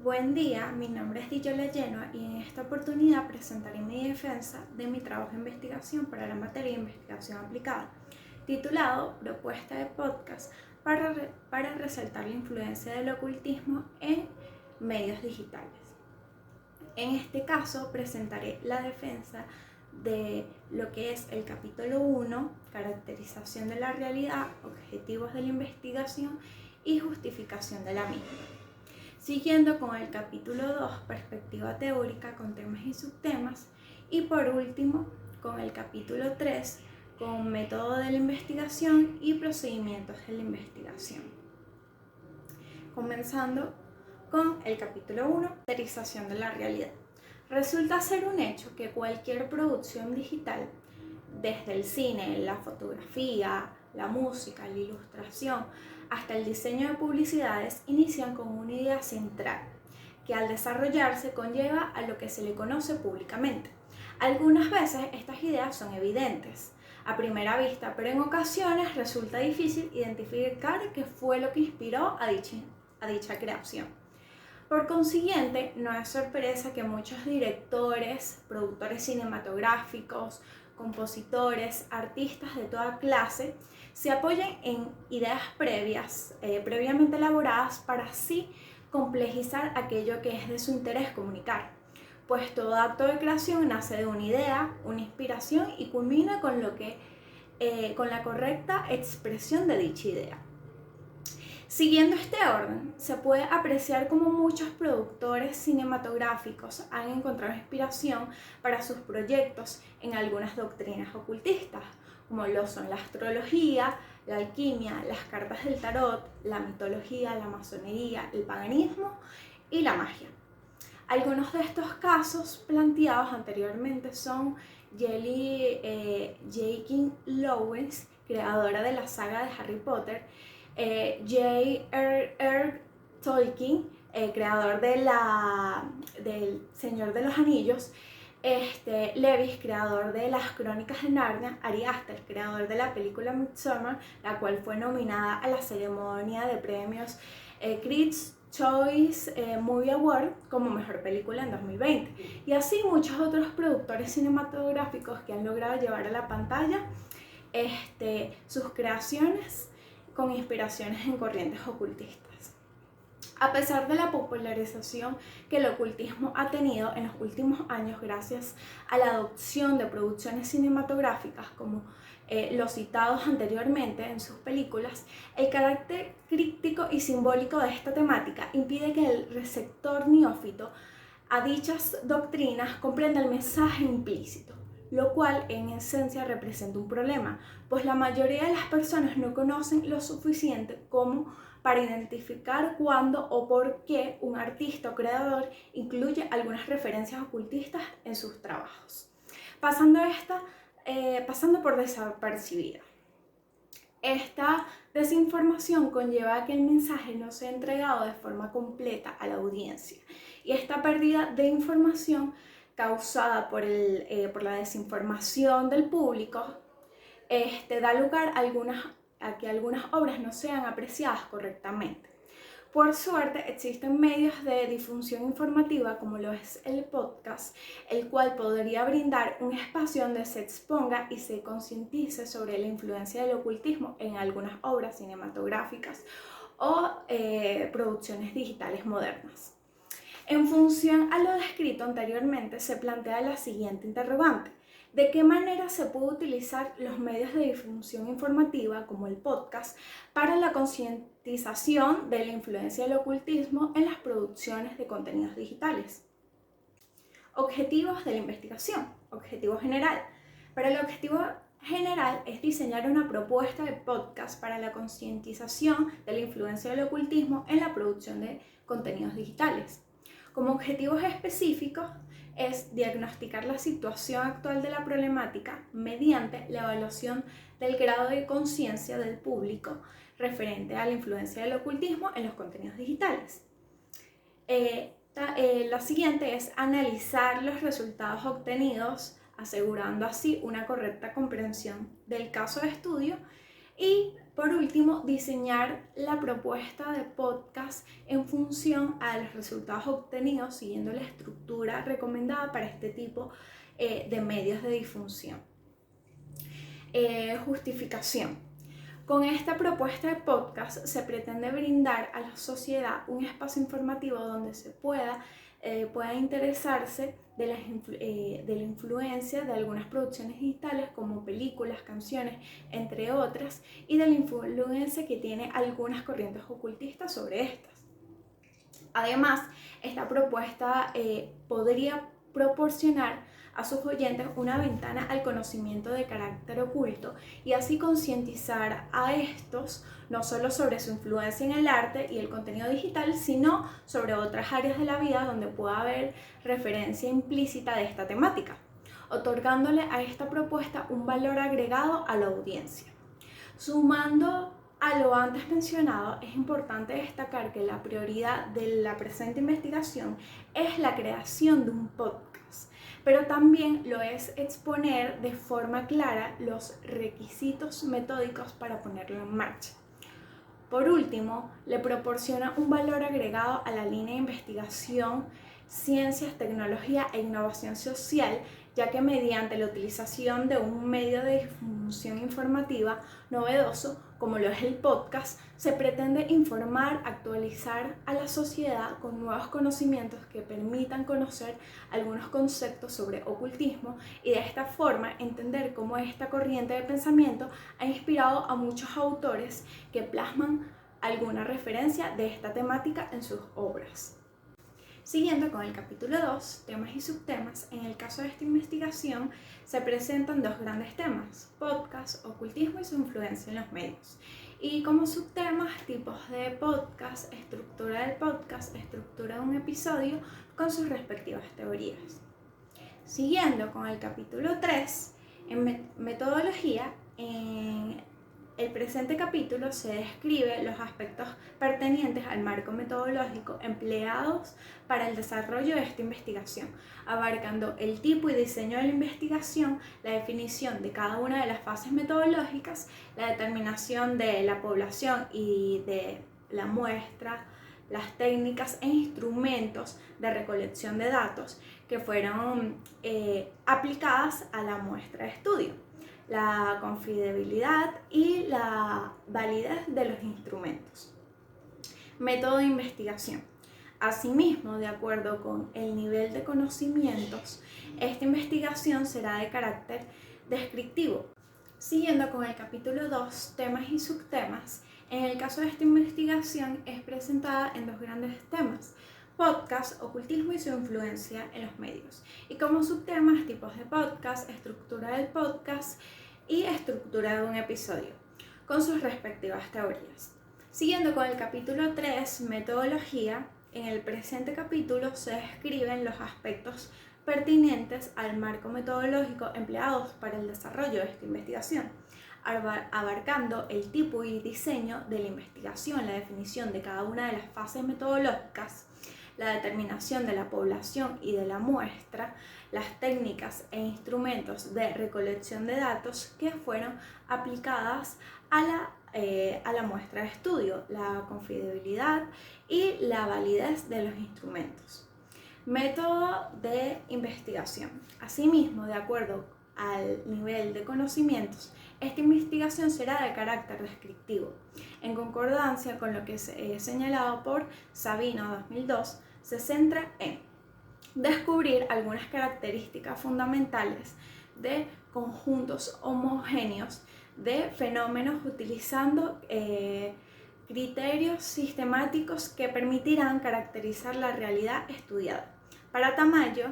Buen día, mi nombre es Diyola Genoa y en esta oportunidad presentaré mi defensa de mi trabajo de investigación para la materia de investigación aplicada, titulado Propuesta de podcast para resaltar la influencia del ocultismo en medios digitales. En este caso presentaré la defensa de lo que es el capítulo 1, caracterización de la realidad, objetivos de la investigación y justificación de la misma. Siguiendo con el capítulo 2, perspectiva teórica con temas y subtemas. Y por último, con el capítulo 3, con método de la investigación y procedimientos de la investigación. Comenzando con el capítulo 1, caracterización de la realidad. Resulta ser un hecho que cualquier producción digital, desde el cine, la fotografía, la música, la ilustración, hasta el diseño de publicidades, inician con una idea central, que al desarrollarse conlleva a lo que se le conoce públicamente. Algunas veces estas ideas son evidentes a primera vista, pero en ocasiones resulta difícil identificar qué fue lo que inspiró a dicha creación. Por consiguiente, no es sorpresa que muchos directores, productores cinematográficos, compositores, artistas de toda clase se apoyen en ideas previamente elaboradas para así complejizar aquello que es de su interés comunicar, pues todo acto de creación nace de una idea, una inspiración y culmina con la correcta expresión de dicha idea. Siguiendo este orden, se puede apreciar cómo muchos productores cinematográficos han encontrado inspiración para sus proyectos en algunas doctrinas ocultistas, como lo son la astrología, la alquimia, las cartas del tarot, la mitología, la masonería, el paganismo y la magia. Algunos de estos casos planteados anteriormente son J.K. Rowling, creadora de la saga de Harry Potter, J.R.R. Tolkien, creador del Señor de los Anillos, Lewis, creador de las Crónicas de Narnia, Ari Aster, creador de la película Midsommar, la cual fue nominada a la ceremonia de premios Critics' Choice Movie Award como mejor película en 2020. Y así muchos otros productores cinematográficos que han logrado llevar a la pantalla sus creaciones con inspiraciones en corrientes ocultistas. A pesar de la popularización que el ocultismo ha tenido en los últimos años gracias a la adopción de producciones cinematográficas como los citados anteriormente en sus películas, el carácter críptico y simbólico de esta temática impide que el receptor neófito a dichas doctrinas comprenda el mensaje implícito, lo cual en esencia representa un problema, pues la mayoría de las personas no conocen lo suficiente como para identificar cuándo o por qué un artista o creador incluye algunas referencias ocultistas en sus trabajos, pasando por desapercibida. Esta desinformación conlleva a que el mensaje no sea entregado de forma completa a la audiencia, y esta pérdida de información causada por la desinformación del público da lugar a que algunas obras no sean apreciadas correctamente. Por suerte, existen medios de difusión informativa como lo es el podcast, el cual podría brindar un espacio donde se exponga y se concientice sobre la influencia del ocultismo en algunas obras cinematográficas o producciones digitales modernas. En función a lo descrito anteriormente, se plantea la siguiente interrogante: ¿de qué manera se puede utilizar los medios de difusión informativa como el podcast para la concientización de la influencia del ocultismo en las producciones de contenidos digitales? Objetivos de la investigación. Objetivo general. Para el objetivo general es diseñar una propuesta de podcast para la concientización de la influencia del ocultismo en la producción de contenidos digitales. Como objetivos específicos es diagnosticar la situación actual de la problemática mediante la evaluación del grado de conciencia del público referente a la influencia del ocultismo en los contenidos digitales. La siguiente es analizar los resultados obtenidos, asegurando así una correcta comprensión del caso de estudio, y Por último, diseñar la propuesta de podcast en función a los resultados obtenidos siguiendo la estructura recomendada para este tipo de medios de difusión. Justificación. Con esta propuesta de podcast se pretende brindar a la sociedad un espacio informativo donde se pueda interesarse de la influencia de algunas producciones digitales como películas, canciones, entre otras, y de la influencia que tiene algunas corrientes ocultistas sobre estas. Además, esta propuesta podría proporcionar a sus oyentes una ventana al conocimiento de carácter oculto y así concientizar a estos no solo sobre su influencia en el arte y el contenido digital, sino sobre otras áreas de la vida donde pueda haber referencia implícita de esta temática, otorgándole a esta propuesta un valor agregado a la audiencia. Sumando a lo antes mencionado, es importante destacar que la prioridad de la presente investigación es la creación de un podcast, pero también lo es exponer de forma clara los requisitos metódicos para ponerlo en marcha. Por último, le proporciona un valor agregado a la línea de investigación, ciencias, tecnología e innovación social, ya que mediante la utilización de un medio de difusión informativa novedoso, como lo es el podcast, se pretende informar, actualizar a la sociedad con nuevos conocimientos que permitan conocer algunos conceptos sobre ocultismo y de esta forma entender cómo esta corriente de pensamiento ha inspirado a muchos autores que plasman alguna referencia de esta temática en sus obras. Siguiendo con el capítulo 2, temas y subtemas, en el caso de esta investigación se presentan dos grandes temas: podcast, ocultismo y su influencia en los medios. Y como subtemas, tipos de podcast, estructura del podcast, estructura de un episodio con sus respectivas teorías. Siguiendo con el capítulo 3, en metodología, en el presente capítulo se describe los aspectos pertinentes al marco metodológico empleados para el desarrollo de esta investigación, abarcando el tipo y diseño de la investigación, la definición de cada una de las fases metodológicas, la determinación de la población y de la muestra, las técnicas e instrumentos de recolección de datos que fueron aplicadas a la muestra de estudio, la confidencialidad y la validez de los instrumentos. Método de investigación. Asimismo, de acuerdo con el nivel de conocimientos, esta investigación será de carácter descriptivo. Siguiendo con el capítulo 2, temas y subtemas, en el caso de esta investigación es presentada en dos grandes temas: podcast, ocultismo y su influencia en los medios. Y como subtemas, tipos de podcast, estructura del podcast y estructura de un episodio, con sus respectivas teorías. Siguiendo con el capítulo 3, metodología, en el presente capítulo se describen los aspectos pertinentes al marco metodológico empleados para el desarrollo de esta investigación, abarcando el tipo y diseño de la investigación, la definición de cada una de las fases metodológicas, la determinación de la población y de la muestra, las técnicas e instrumentos de recolección de datos que fueron aplicadas a la muestra de estudio, la confidencialidad y la validez de los instrumentos. Método de investigación. Asimismo, de acuerdo al nivel de conocimientos, esta investigación será de carácter descriptivo. En concordancia con lo que es señalado por Sabino 2002, se centra en descubrir algunas características fundamentales de conjuntos homogéneos de fenómenos utilizando criterios sistemáticos que permitirán caracterizar la realidad estudiada. Para Tamayo,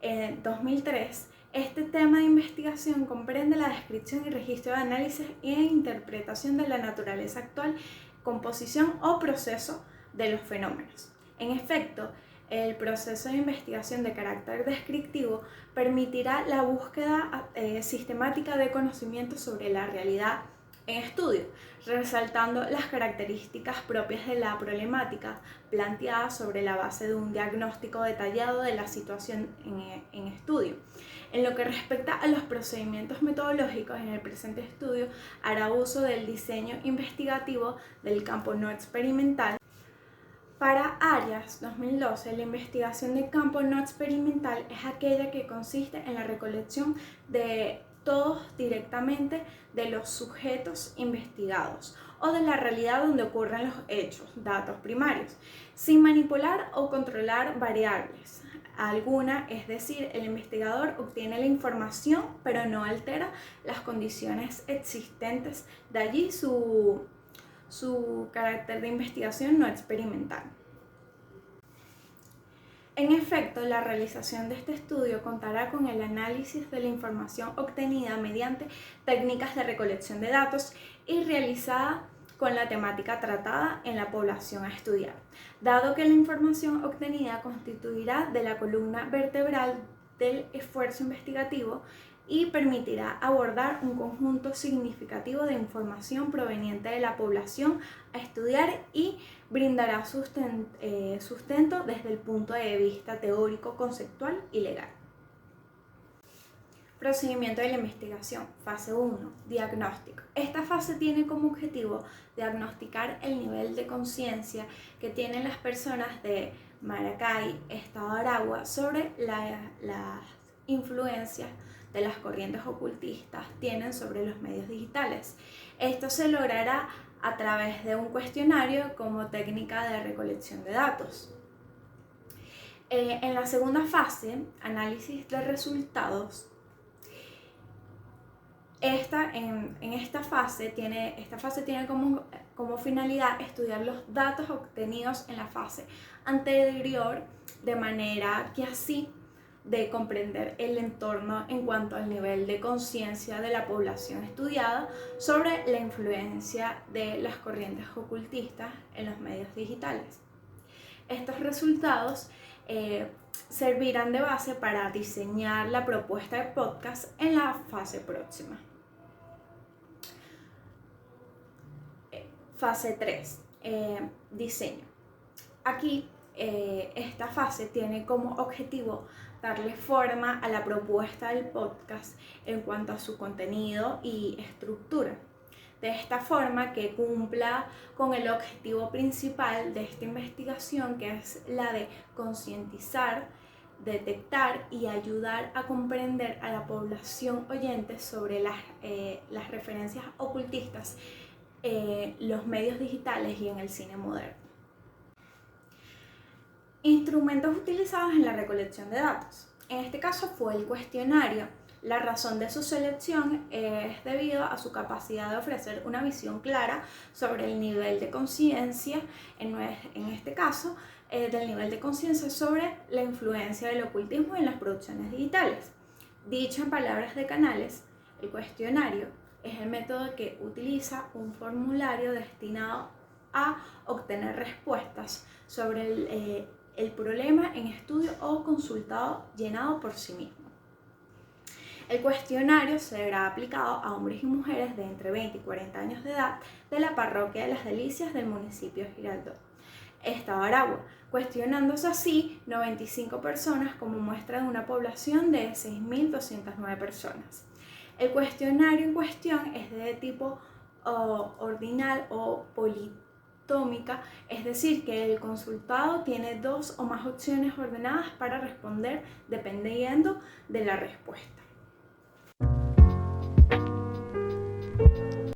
en 2003, este tema de investigación comprende la descripción y registro de análisis e interpretación de la naturaleza actual, composición o proceso de los fenómenos. En efecto, el proceso de investigación de carácter descriptivo permitirá la búsqueda sistemática de conocimientos sobre la realidad en estudio, resaltando las características propias de la problemática planteada sobre la base de un diagnóstico detallado de la situación en estudio. En lo que respecta a los procedimientos metodológicos, en el presente estudio hará uso del diseño investigativo del campo no experimental. Para Arias 2012, la investigación de campo no experimental es aquella que consiste en la recolección de todos directamente de los sujetos investigados o de la realidad donde ocurren los hechos, datos primarios, sin manipular o controlar variables alguna, es decir, el investigador obtiene la información pero no altera las condiciones existentes, de allí su carácter de investigación no experimental. En efecto, la realización de este estudio contará con el análisis de la información obtenida mediante técnicas de recolección de datos y realizada con la temática tratada en la población a estudiar, dado que la información obtenida constituirá de la columna vertebral del esfuerzo investigativo y permitirá abordar un conjunto significativo de información proveniente de la población a estudiar y brindará sustento desde el punto de vista teórico, conceptual y legal. Procedimiento de la investigación. Fase 1. Diagnóstico. Esta fase tiene como objetivo diagnosticar el nivel de conciencia que tienen las personas de Maracay, Estado Aragua, sobre las influencias de las corrientes ocultistas tienen sobre los medios digitales. Esto se logrará a través de un cuestionario como técnica de recolección de datos. En la segunda fase, análisis de resultados. Esta fase tiene como finalidad estudiar los datos obtenidos en la fase anterior de manera que así de comprender el entorno en cuanto al nivel de conciencia de la población estudiada sobre la influencia de las corrientes ocultistas en los medios digitales. Estos resultados servirán de base para diseñar la propuesta de podcast en la fase próxima. Fase 3. Diseño. Aquí esta fase tiene como objetivo darle forma a la propuesta del podcast en cuanto a su contenido y estructura. De esta forma que cumpla con el objetivo principal de esta investigación, que es la de concientizar, detectar y ayudar a comprender a la población oyente sobre las referencias ocultistas, los medios digitales y en el cine moderno. Instrumentos utilizados en la recolección de datos. En este caso fue el cuestionario. La razón de su selección es debido a su capacidad de ofrecer una visión clara sobre el nivel de conciencia, en este caso, del nivel de conciencia sobre la influencia del ocultismo en las producciones digitales. Dicho en palabras de Canales, el cuestionario es el método que utiliza un formulario destinado a obtener respuestas sobre el problema en estudio o consultado llenado por sí mismo. El cuestionario será aplicado a hombres y mujeres de entre 20 y 40 años de edad de la parroquia de Las Delicias del municipio de Girardot, Estado Aragua, cuestionándose así 95 personas como muestra de una población de 6.209 personas. El cuestionario en cuestión es de tipo ordinal o politómica, es decir, que el consultado tiene 2 o más opciones ordenadas para responder dependiendo de la respuesta.